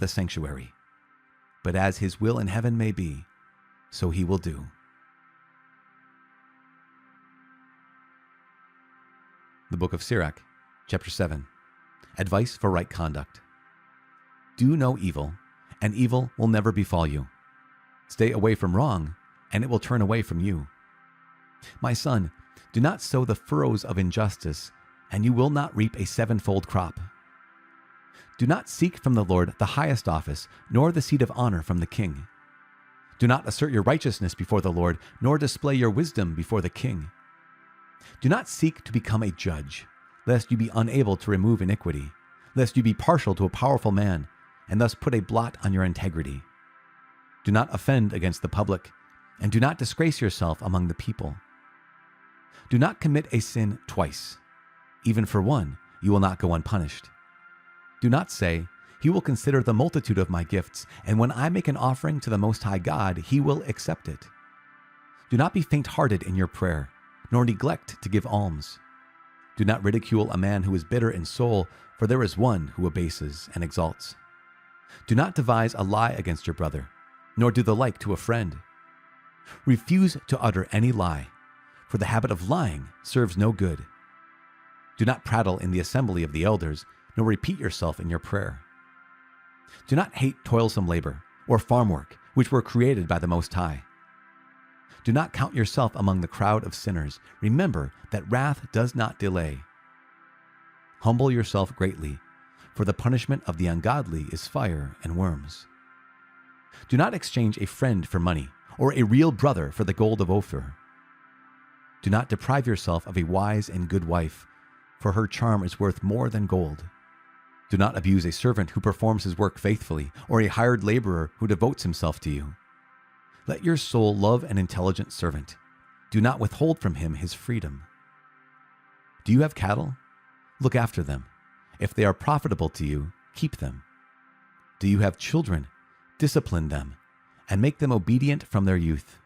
the sanctuary. But as his will in heaven may be, so he will do. The Book of Sirach, Chapter 7. Advice for right conduct. Do no evil, and evil will never befall you. Stay away from wrong, and it will turn away from you. My son, do not sow the furrows of injustice, and you will not reap a sevenfold crop. Do not seek from the Lord the highest office, nor the seat of honor from the king. Do not assert your righteousness before the Lord, nor display your wisdom before the king. Do not seek to become a judge, lest you be unable to remove iniquity, lest you be partial to a powerful man, and thus put a blot on your integrity. Do not offend against the public, and do not disgrace yourself among the people. Do not commit a sin twice. Even for one, you will not go unpunished. Do not say, "He will consider the multitude of my gifts, and when I make an offering to the Most High God, he will accept it." Do not be faint-hearted in your prayer, nor neglect to give alms. Do not ridicule a man who is bitter in soul, for there is one who abases and exalts. Do not devise a lie against your brother, nor do the like to a friend. Refuse to utter any lie, for the habit of lying serves no good. Do not prattle in the assembly of the elders, nor repeat yourself in your prayer. Do not hate toilsome labor or farm work, which were created by the Most High. Do not count yourself among the crowd of sinners. Remember that wrath does not delay. Humble yourself greatly, for the punishment of the ungodly is fire and worms. Do not exchange a friend for money, or a real brother for the gold of Ophir. Do not deprive yourself of a wise and good wife, for her charm is worth more than gold. Do not abuse a servant who performs his work faithfully, or a hired laborer who devotes himself to you. Let your soul love an intelligent servant. Do not withhold from him his freedom. Do you have cattle? Look after them. If they are profitable to you, keep them. Do you have children? Discipline them, and make them obedient from their youth.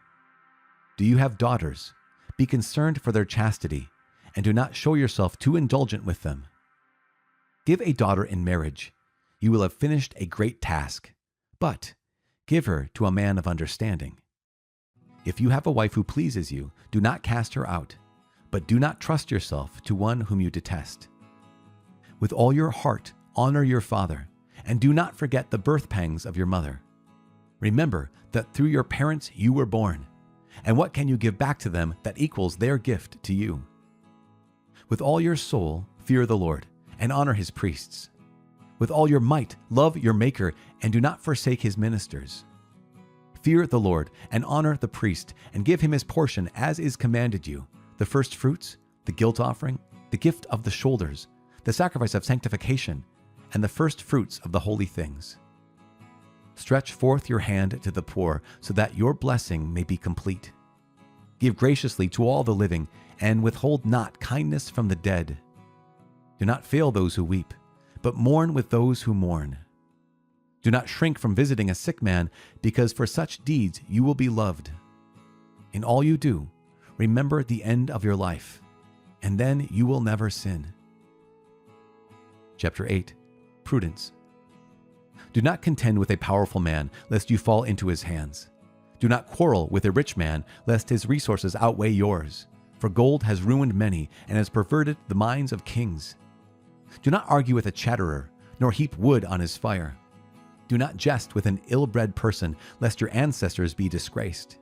Do you have daughters? Be concerned for their chastity, and do not show yourself too indulgent with them. Give a daughter in marriage. You will have finished a great task, but give her to a man of understanding. If you have a wife who pleases you, do not cast her out, but do not trust yourself to one whom you detest. With all your heart, honor your father, and do not forget the birth pangs of your mother. Remember that through your parents you were born, and what can you give back to them that equals their gift to you? With all your soul, fear the Lord, and honor his priests. With all your might, love your Maker, and do not forsake his ministers. Fear the Lord, and honor the priest, and give him his portion as is commanded you, the first fruits, the guilt offering, the gift of the shoulders, the sacrifice of sanctification, and the first fruits of the holy things. Stretch forth your hand to the poor, so that your blessing may be complete. Give graciously to all the living, and withhold not kindness from the dead. Do not fail those who weep, but mourn with those who mourn. Do not shrink from visiting a sick man, because for such deeds you will be loved. In all you do, remember the end of your life, and then you will never sin. Chapter 8. Prudence. Do not contend with a powerful man, lest you fall into his hands. Do not quarrel with a rich man, lest his resources outweigh yours. For gold has ruined many, and has perverted the minds of kings. Do not argue with a chatterer, nor heap wood on his fire. Do not jest with an ill-bred person, lest your ancestors be disgraced.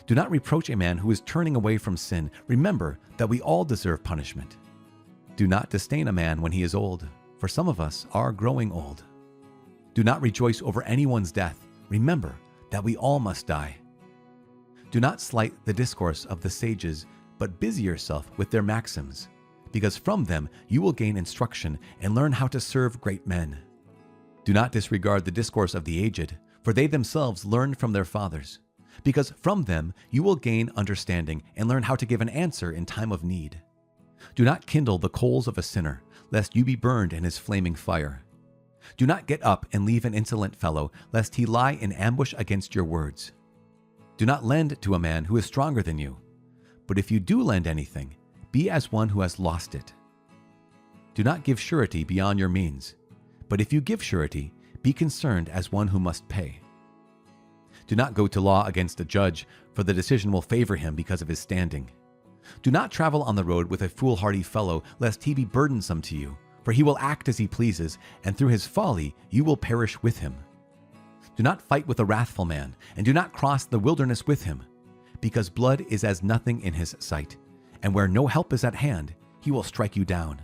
Do not reproach a man who is turning away from sin. Remember that we all deserve punishment. Do not disdain a man when he is old, for some of us are growing old. Do not rejoice over anyone's death. Remember that we all must die. Do not slight the discourse of the sages, but busy yourself with their maxims, because from them you will gain instruction and learn how to serve great men. Do not disregard the discourse of the aged, for they themselves learned from their fathers, because from them you will gain understanding and learn how to give an answer in time of need. Do not kindle the coals of a sinner, lest you be burned in his flaming fire. Do not get up and leave an insolent fellow, lest he lie in ambush against your words. Do not lend to a man who is stronger than you, but if you do lend anything, be as one who has lost it. Do not give surety beyond your means, but if you give surety, Be concerned as one who must pay. Do not go to law against a judge, for the decision will favor him because of his standing. Do not travel on the road with a foolhardy fellow, lest he be burdensome to you, for he will act as he pleases, and through his folly you will perish with him. Do not fight with a wrathful man, and do not cross the wilderness with him, because blood is as nothing in his sight, and where no help is at hand, he will strike you down.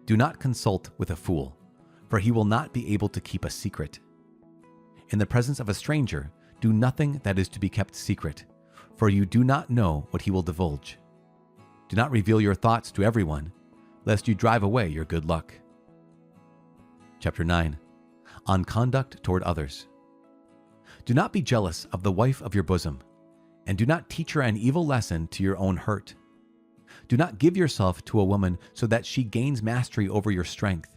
Do not consult with a fool, for he will not be able to keep a secret. In the presence of a stranger, do nothing that is to be kept secret, for you do not know what he will divulge. Do not reveal your thoughts to everyone, lest you drive away your good luck. Chapter 9. On conduct toward others. Do not be jealous of the wife of your bosom, and do not teach her an evil lesson to your own hurt. Do not give yourself to a woman so that she gains mastery over your strength.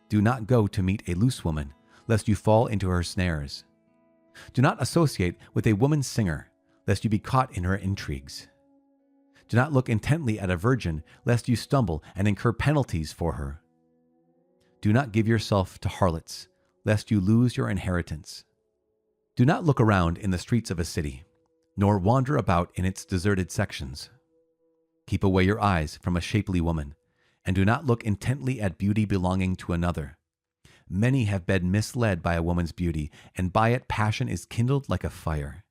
Do not go to meet a loose woman, lest you fall into her snares. Do not associate with a woman singer, lest you be caught in her intrigues. Do not look intently at a virgin, lest you stumble and incur penalties for her. Do not give yourself to harlots, lest you lose your inheritance. Do not look around in the streets of a city, nor wander about in its deserted sections. Keep away your eyes from a shapely woman, and do not look intently at beauty belonging to another. Many have been misled by a woman's beauty, and by it passion is kindled like a fire.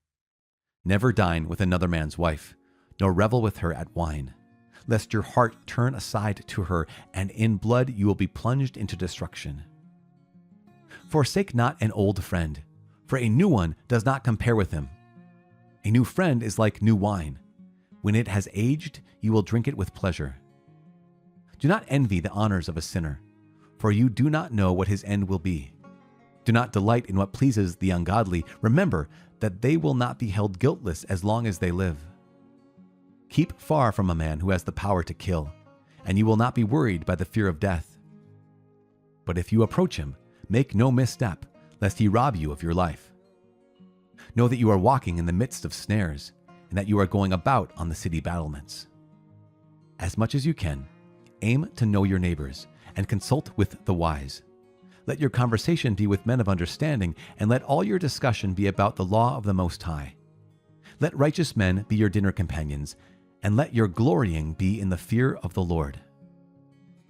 Never dine with another man's wife, nor revel with her at wine, lest your heart turn aside to her, and in blood you will be plunged into destruction. Forsake not an old friend, for a new one does not compare with him. A new friend is like new wine. When it has aged, you will drink it with pleasure. Do not envy the honors of a sinner, for you do not know what his end will be. Do not delight in what pleases the ungodly. Remember that they will not be held guiltless as long as they live. Keep far from a man who has the power to kill, and you will not be worried by the fear of death. But if you approach him, make no misstep, lest he rob you of your life. Know that you are walking in the midst of snares, and that you are going about on the city battlements. As much as you can, aim to know your neighbors, and consult with the wise. Let your conversation be with men of understanding, and let all your discussion be about the law of the Most High. Let righteous men be your dinner companions, and let your glorying be in the fear of the Lord.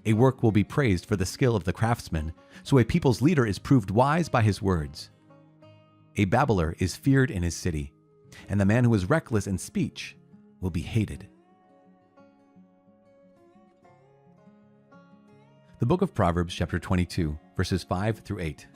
A work will be praised for the skill of the craftsman, so a people's leader is proved wise by his words. A babbler is feared in his city, and the man who is reckless in speech will be hated. The book of Proverbs, chapter 22, verses 5 through 8.